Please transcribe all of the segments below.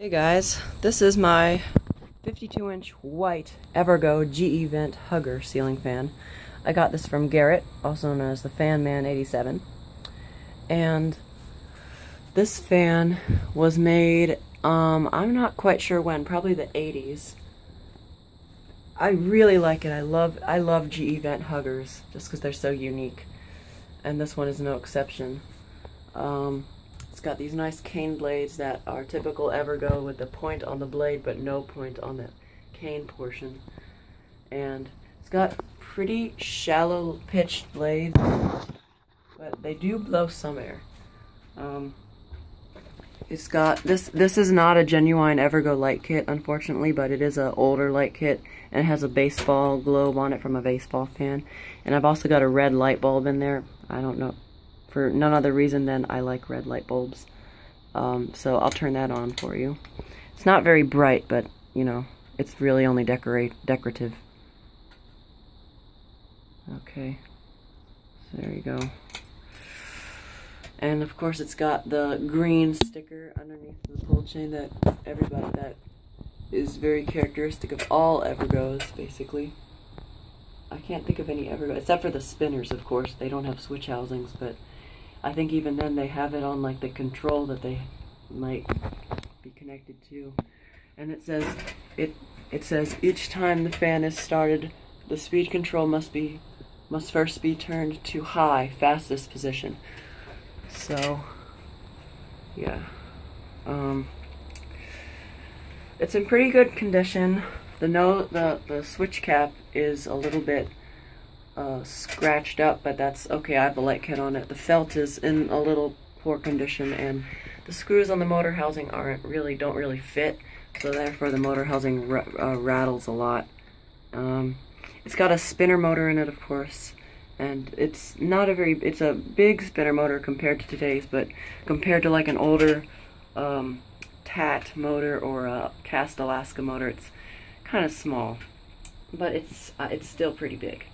Hey guys, this is my 52-inch white Evergo GE-Vent Hugger ceiling fan. I got this from Garrett, also known as the Fan Man 87. And this fan was made, I'm not quite sure when, probably the 80s. I really like it. I love GE-Vent Huggers just because they're so unique. And this one is no exception. It's got these nice cane blades that are typical Evergo with the point on the blade but no point on the cane portion. And it's got pretty shallow pitched blades, but they do blow some air. It's got, this is not a genuine Evergo light kit, unfortunately, but it is an older light kit and it has a baseball globe on it from a baseball fan. And I've also got a red light bulb in there. I don't know, for none other reason than I like red light bulbs. So I'll turn that on for you. It's not very bright, but, you know, it's really only decorative. Okay, so there you go. And of course it's got the green sticker underneath the pull chain that is very characteristic of all Evergos, basically. I can't think of any Evergo, except for the spinners, of course. They don't have switch housings, but I think even then they have it on like the control that they might be connected to. And it says each time the fan is started, the speed control must first be turned to high, fastest position. So yeah. It's in pretty good condition. The switch cap is a little bit scratched up, but that's okay. I have a light kit on it. The felt is in a little poor condition, and the screws on the motor housing don't really fit, so therefore the motor housing rattles a lot. It's got a spinner motor in it, of course, and it's a big spinner motor compared to today's, but compared to like an older TAT motor or a cast Alaska motor, it's kind of small, but it's still pretty big.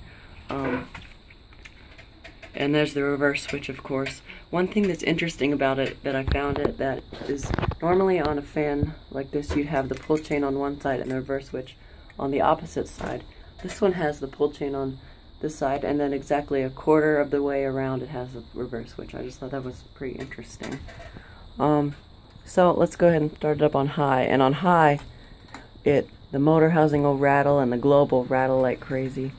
And there's the reverse switch, of course. One thing that's interesting about it that I found that is normally on a fan like this you'd have the pull chain on one side and the reverse switch on the opposite side. This one has the pull chain on this side, and then exactly a quarter of the way around it has the reverse switch. I just thought that was pretty interesting. So let's go ahead and start it up on high. And on high, the motor housing will rattle and the globe will rattle like crazy.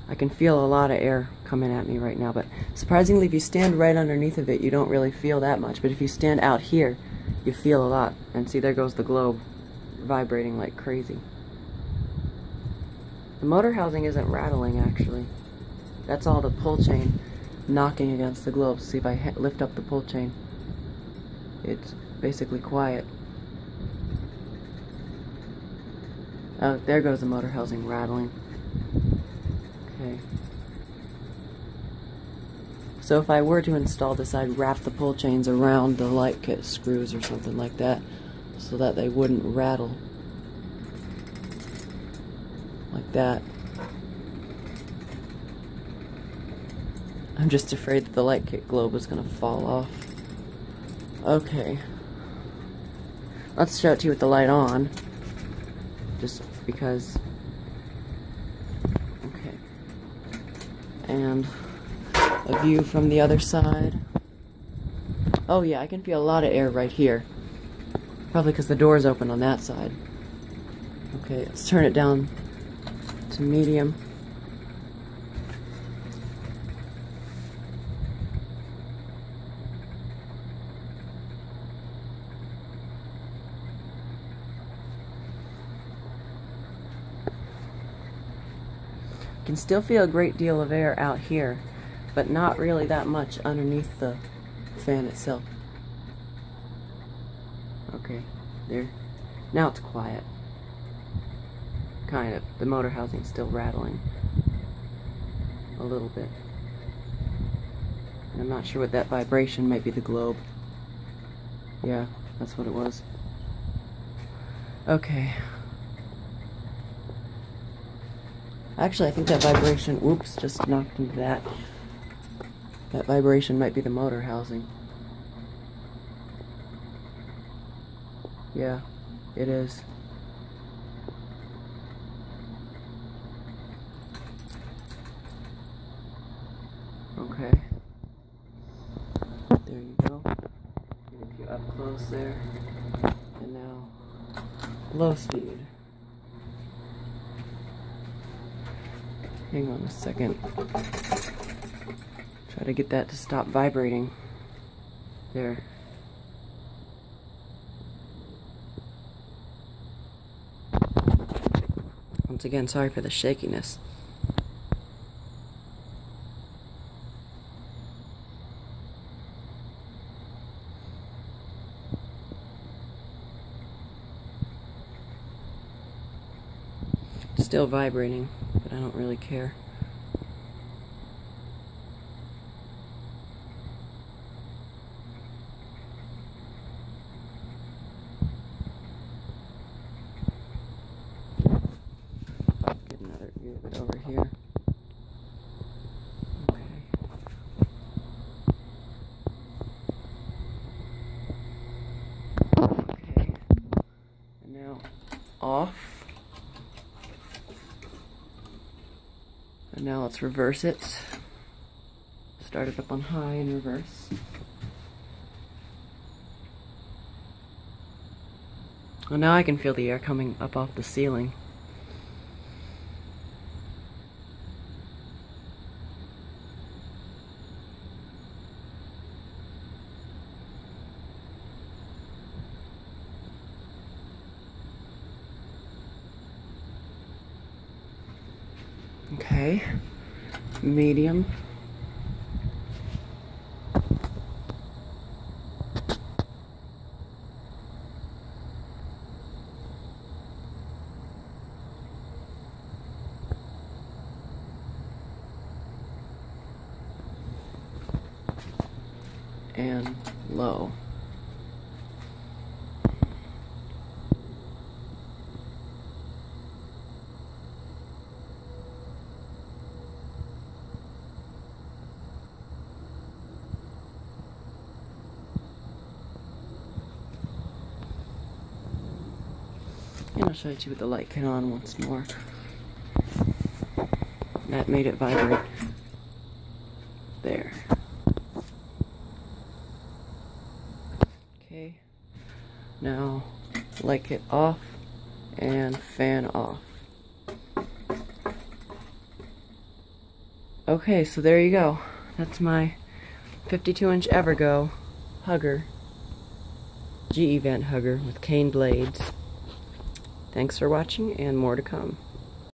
I can feel a lot of air coming at me right now, but surprisingly, if you stand right underneath of it, you don't really feel that much. But if you stand out here, you feel a lot. And see, there goes the globe vibrating like crazy. The motor housing isn't rattling, actually. That's all the pull chain knocking against the globe. See, if I lift up the pull chain, it's basically quiet. Oh, there goes the motor housing rattling. Okay. So if I were to install this, I'd wrap the pull chains around the light kit screws or something like that, so that they wouldn't rattle. Like that. I'm just afraid that the light kit globe is going to fall off. Okay. Let's show it to you with the light on. Just because. Okay. And a view from the other side. Oh yeah, I can feel a lot of air right here. Probably because the door is open on that side. Okay, let's turn it down to medium. Can still feel a great deal of air out here, but not really that much underneath the fan itself. Okay, there. Now it's quiet. Kind of. The motor housing's still rattling a little bit. And I'm not sure what that vibration might be. The globe. Yeah, that's what it was. Okay. Actually, I think that vibration, whoops, just knocked into that. That vibration might be the motor housing. Yeah, it is. Okay. There you go. Get you up close there. And now, low speed. Hang on a second. Try to get that to stop vibrating. There. Once again, sorry for the shakiness. Still vibrating, but I don't really care. Get another view of it over here. Okay. Okay. And now off. And now let's reverse it. Start it up on high and reverse. Well, now I can feel the air coming up off the ceiling. Okay, medium. And low. And I'll show you with the light came on once more. That made it vibrate. There. Okay. Now, light it off and fan off. Okay, so there you go. That's my 52-inch Evergo hugger. GE-Vent hugger with cane blades. Thanks for watching, and more to come.